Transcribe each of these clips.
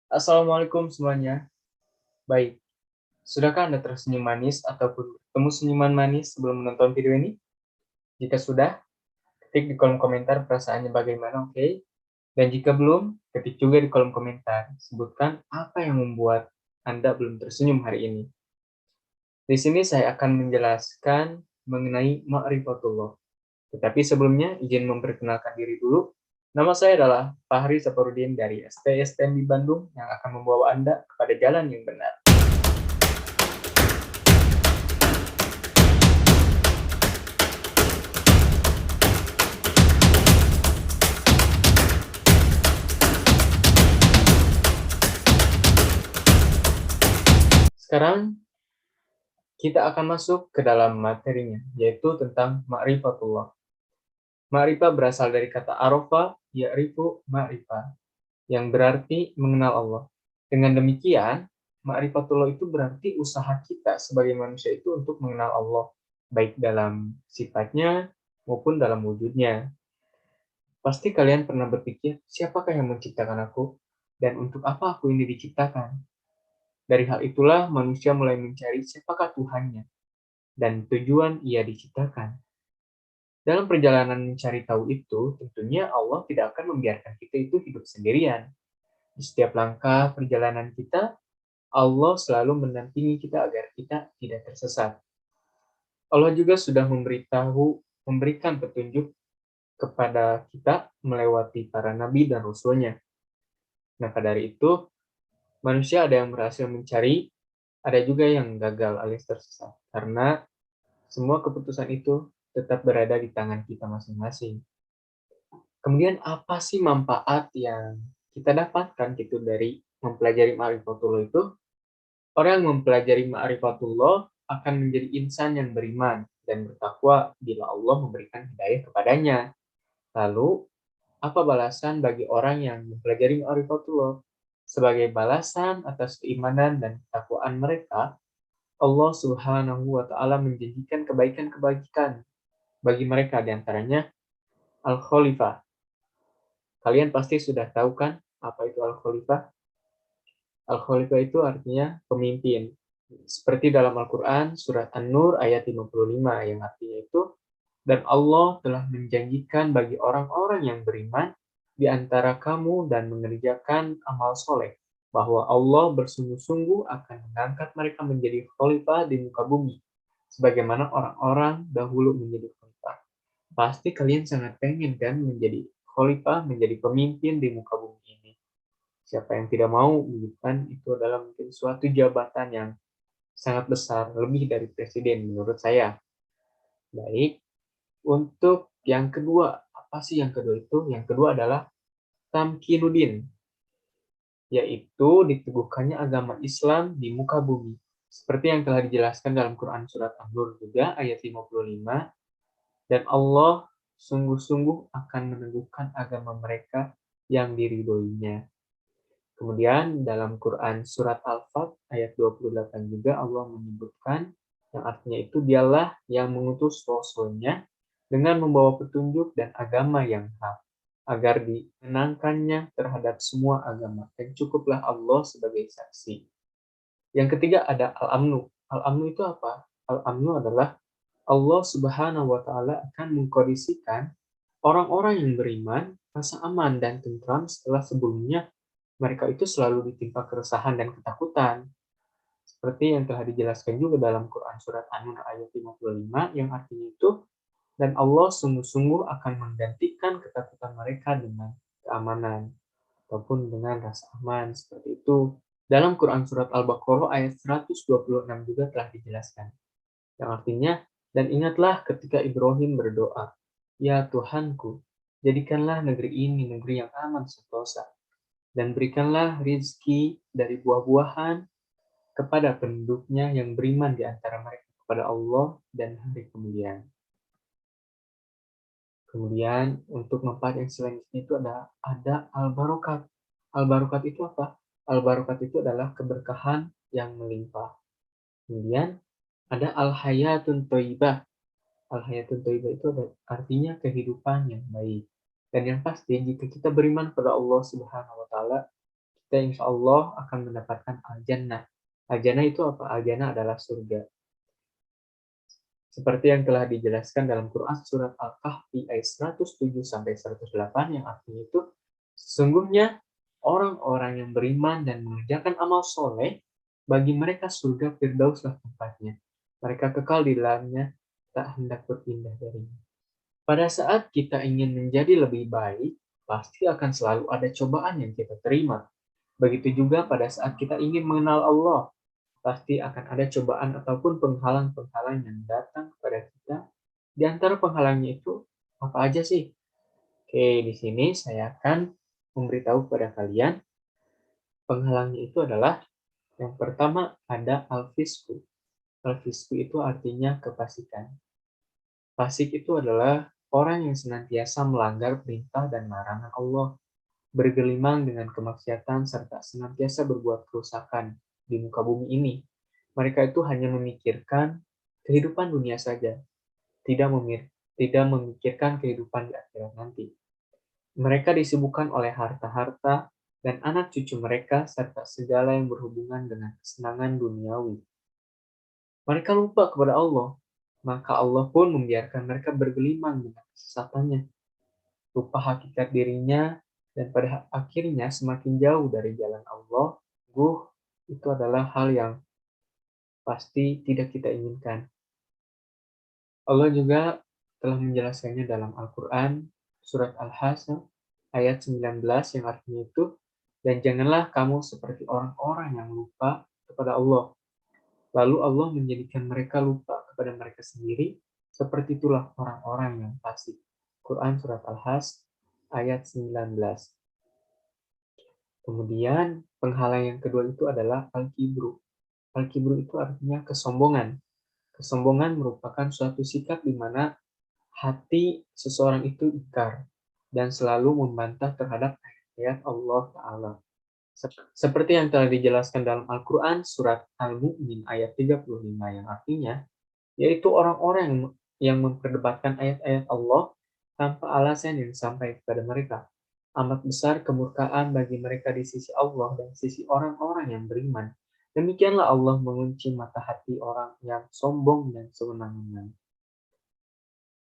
Assalamualaikum semuanya. Baik, sudahkah Anda tersenyum manis ataupun bertemu senyuman manis sebelum menonton video ini? Jika sudah, ketik di kolom komentar perasaannya bagaimana, oke? Dan jika belum, ketik juga di kolom komentar. Sebutkan apa yang membuat Anda belum tersenyum hari ini. Di sini saya akan menjelaskan mengenai ma'rifatullah. Tetapi sebelumnya, izin memperkenalkan diri dulu. Nama saya adalah Fahri Saparudin dari STSTM di Bandung yang akan membawa Anda kepada jalan yang benar. Sekarang kita akan masuk ke dalam materinya, yaitu tentang ma'rifatullah. Ma'rifah berasal dari kata arofa, ya'rifu ma'rifah, yang berarti mengenal Allah. Dengan demikian, ma'rifatullah itu berarti usaha kita sebagai manusia itu untuk mengenal Allah, baik dalam sifatnya maupun dalam wujudnya. Pasti kalian pernah berpikir, siapakah yang menciptakan aku? Dan untuk apa aku ini diciptakan? Dari hal itulah manusia mulai mencari siapakah Tuhannya dan tujuan ia diciptakan. Dalam perjalanan mencari tahu itu, tentunya Allah tidak akan membiarkan kita itu hidup sendirian. Di setiap langkah perjalanan kita, Allah selalu mendampingi kita agar kita tidak tersesat. Allah juga sudah memberikan petunjuk kepada kita melewati para nabi dan rasulnya. Maka dari itu, manusia ada yang berhasil mencari, ada juga yang gagal alias tersesat. Karena semua keputusan itu tetap berada di tangan kita masing-masing. Kemudian apa sih manfaat yang kita dapatkan gitu dari mempelajari ma'rifatullah itu? Orang yang mempelajari ma'rifatullah akan menjadi insan yang beriman dan bertakwa bila Allah memberikan hidayah kepadanya. Lalu, apa balasan bagi orang yang mempelajari ma'rifatullah? Sebagai balasan atas keimanan dan ketakwaan mereka, Allah Subhanahu wa taala menjanjikan kebaikan-kebaikan bagi mereka, di antaranya Al-Khalifah. Kalian pasti sudah tahu kan apa itu Al-Khalifah? Al-Khalifah itu artinya pemimpin. Seperti dalam Al-Quran, surat An-Nur ayat 55, yang artinya itu, dan Allah telah menjanjikan bagi orang-orang yang beriman di antara kamu dan mengerjakan amal soleh, bahwa Allah bersungguh-sungguh akan mengangkat mereka menjadi khalifah di muka bumi, sebagaimana orang-orang dahulu menjadi khalifah. Pasti kalian sangat pengen kan menjadi khalifah, menjadi pemimpin di muka bumi ini. Siapa yang tidak mau, gitu kan? Itu adalah mungkin suatu jabatan yang sangat besar, lebih dari presiden menurut saya. Baik, untuk yang kedua, apa sih yang kedua itu? Yang kedua adalah tamkinuddin, yaitu diteguhkannya agama Islam di muka bumi. Seperti yang telah dijelaskan dalam Quran Surat An-Nur juga ayat 55, dan Allah sungguh-sungguh akan meneguhkan agama mereka yang diridhoinya. Kemudian dalam Quran Surat Al-Fat ayat 28 juga Allah menyebutkan yang artinya itu dialah yang mengutus Rasulnya dengan membawa petunjuk dan agama yang hak, agar dimenangkannya terhadap semua agama, dan cukuplah Allah sebagai saksi. Yang ketiga ada Al-Amnu. Al-Amnu itu apa? Al-Amnu adalah Allah Subhanahu wa taala akan mengkondisikan orang-orang yang beriman rasa aman dan tentram setelah sebelumnya mereka itu selalu ditimpa keresahan dan ketakutan. Seperti yang telah dijelaskan juga dalam Quran Surat An-Nur ayat 55, yang artinya itu, dan Allah sungguh-sungguh akan menggantikan ketakutan mereka dengan keamanan, ataupun dengan rasa aman, seperti itu. Dalam Quran Surat Al-Baqarah ayat 126 juga telah dijelaskan. Yang artinya, dan ingatlah ketika Ibrahim berdoa, ya Tuhanku, jadikanlah negeri ini negeri yang aman sentosa, dan berikanlah rizki dari buah-buahan kepada penduduknya yang beriman di antara mereka kepada Allah dan hari kemudian. Kemudian untuk manfaat yang selanjutnya itu ada al-barokat. Al-barokat itu apa? Al-barokat itu adalah keberkahan yang melimpah. Kemudian ada al-hayatun thayyibah. Al-hayatun thayyibah itu artinya kehidupan yang baik. Dan yang pasti jika kita beriman pada Allah Subhanahu wa taala, kita insya Allah akan mendapatkan al-jannah. Al-jannah itu apa? Al-jannah adalah surga. Seperti yang telah dijelaskan dalam Quran surat Al-Kahfi ayat 107 sampai 108 yang artinya itu sesungguhnya orang-orang yang beriman dan mengerjakan amal soleh bagi mereka surga Firdauslah tempatnya. Mereka kekal di dalamnya tak hendak berpindah darinya. Pada saat kita ingin menjadi lebih baik, pasti akan selalu ada cobaan yang kita terima. Begitu juga pada saat kita ingin mengenal Allah, pasti akan ada cobaan ataupun penghalang-penghalang yang datang kepada kita. Di antara penghalangnya itu apa aja sih? Oke, di sini saya akan memberitahu kepada kalian penghalangnya itu adalah yang pertama ada al-fisku. Al-fisku itu artinya kefasikan. Fasik itu adalah orang yang senantiasa melanggar perintah dan larangan Allah, bergelimang dengan kemaksiatan serta senantiasa berbuat kerusakan di muka bumi ini. Mereka itu hanya memikirkan kehidupan dunia saja, tidak memikirkan kehidupan di akhirat nanti. Mereka disibukkan oleh harta-harta dan anak cucu mereka serta segala yang berhubungan dengan kesenangan duniawi. Mereka lupa kepada Allah, maka Allah pun membiarkan mereka bergelimang dengan kesesatannya, lupa hakikat dirinya, dan pada akhirnya semakin jauh dari jalan Allah. Itu adalah hal yang pasti tidak kita inginkan. Allah juga telah menjelaskannya dalam Al-Quran, surat Al-Hasr, ayat 19 yang artinya itu, dan janganlah kamu seperti orang-orang yang lupa kepada Allah. Lalu Allah menjadikan mereka lupa kepada mereka sendiri, seperti itulah orang-orang yang fasik. Quran surat Al-Hasr, ayat 19. Kemudian penghalang yang kedua itu adalah al-kibru. Al-kibru itu artinya kesombongan. Kesombongan merupakan suatu sikap di mana hati seseorang itu ikar dan selalu membantah terhadap ayat Allah Ta'ala. Seperti yang telah dijelaskan dalam Al-Quran surat Al-Mu'min ayat 35 yang artinya, yaitu orang-orang yang memperdebatkan ayat-ayat Allah tanpa alasan yang sampai kepada mereka. Amat besar kemurkaan bagi mereka di sisi Allah dan sisi orang-orang yang beriman. Demikianlah Allah mengunci mata hati orang yang sombong dan sewenang-wenang.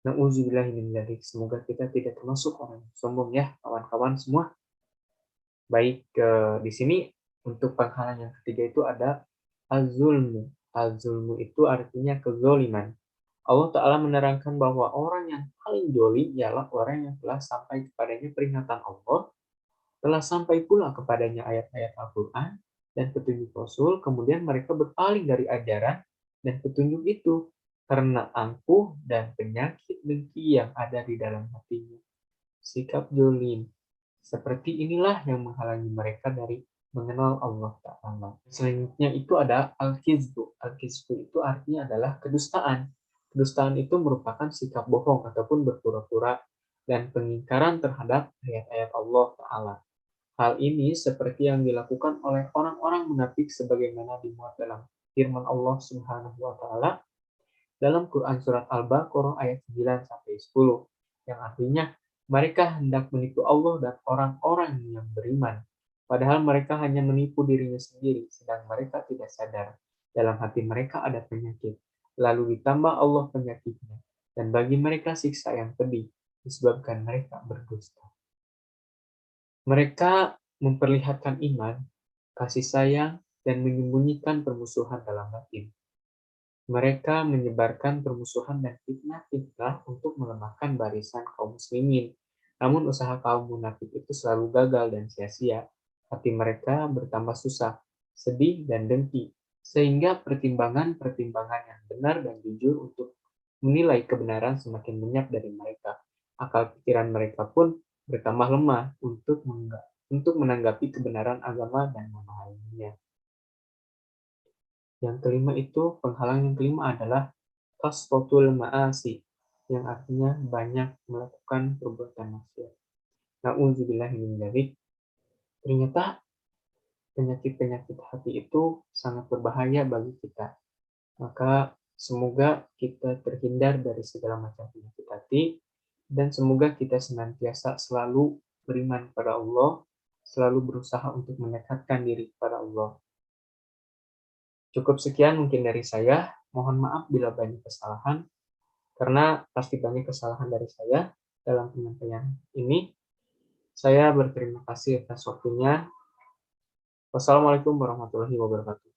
Na'udzubillahi. Semoga kita tidak termasuk orang yang sombong ya, kawan-kawan semua. Baik, di sini untuk penghalang yang ketiga itu ada az-zulmu. Az-zulmu itu artinya kezoliman. Allah Ta'ala menerangkan bahwa orang yang paling zolim ialah orang yang telah sampai kepadanya peringatan Allah, telah sampai pula kepadanya ayat-ayat Al-Quran dan petunjuk Rasul, kemudian mereka berpaling dari ajaran dan petunjuk itu karena angkuh dan penyakit dengki yang ada di dalam hatinya. Sikap zolim seperti inilah yang menghalangi mereka dari mengenal Allah Ta'ala. Selanjutnya itu ada al-kizbu. Al-kizbu itu artinya adalah kedustaan. Kedustaan itu merupakan sikap bohong ataupun berpura-pura dan pengingkaran terhadap ayat-ayat Allah Ta'ala. Hal ini seperti yang dilakukan oleh orang-orang munafik sebagaimana dimuat dalam firman Allah Subhanahu wa Ta'ala dalam Quran surat Al-Baqarah ayat 9 sampai 10 yang artinya mereka hendak menipu Allah dan orang-orang yang beriman, padahal mereka hanya menipu dirinya sendiri, sedang mereka tidak sadar. Dalam hati mereka ada penyakit, lalu ditambah Allah penyakitnya, dan bagi mereka siksa yang pedih, disebabkan mereka berdusta. Mereka memperlihatkan iman, kasih sayang, dan menyembunyikan permusuhan dalam batin. Mereka menyebarkan permusuhan dan fitnah-fitnah untuk melemahkan barisan kaum muslimin. Namun usaha kaum munafik itu selalu gagal dan sia-sia. Hati mereka bertambah susah, sedih, dan dengki. Sehingga pertimbangan-pertimbangan yang benar dan jujur untuk menilai kebenaran semakin lenyap dari mereka. Akal pikiran mereka pun bertambah lemah untuk menanggapi kebenaran agama dan memahaminya. Yang kelima itu, penghalang yang kelima adalah kasratul ma'asi, yang artinya banyak melakukan perbuatan maksiat. Na'udzubillahi min dzalik. Ternyata penyakit-penyakit hati itu sangat berbahaya bagi kita. Maka semoga kita terhindar dari segala macam penyakit hati dan semoga kita senantiasa selalu beriman kepada Allah selalu berusaha untuk mendekatkan diri kepada Allah. Cukup sekian mungkin dari saya. Mohon maaf bila banyak kesalahan, karena pasti banyak kesalahan dari saya dalam penyampaian ini. Saya berterima kasih atas waktunya. Wassalamualaikum warahmatullahi wabarakatuh.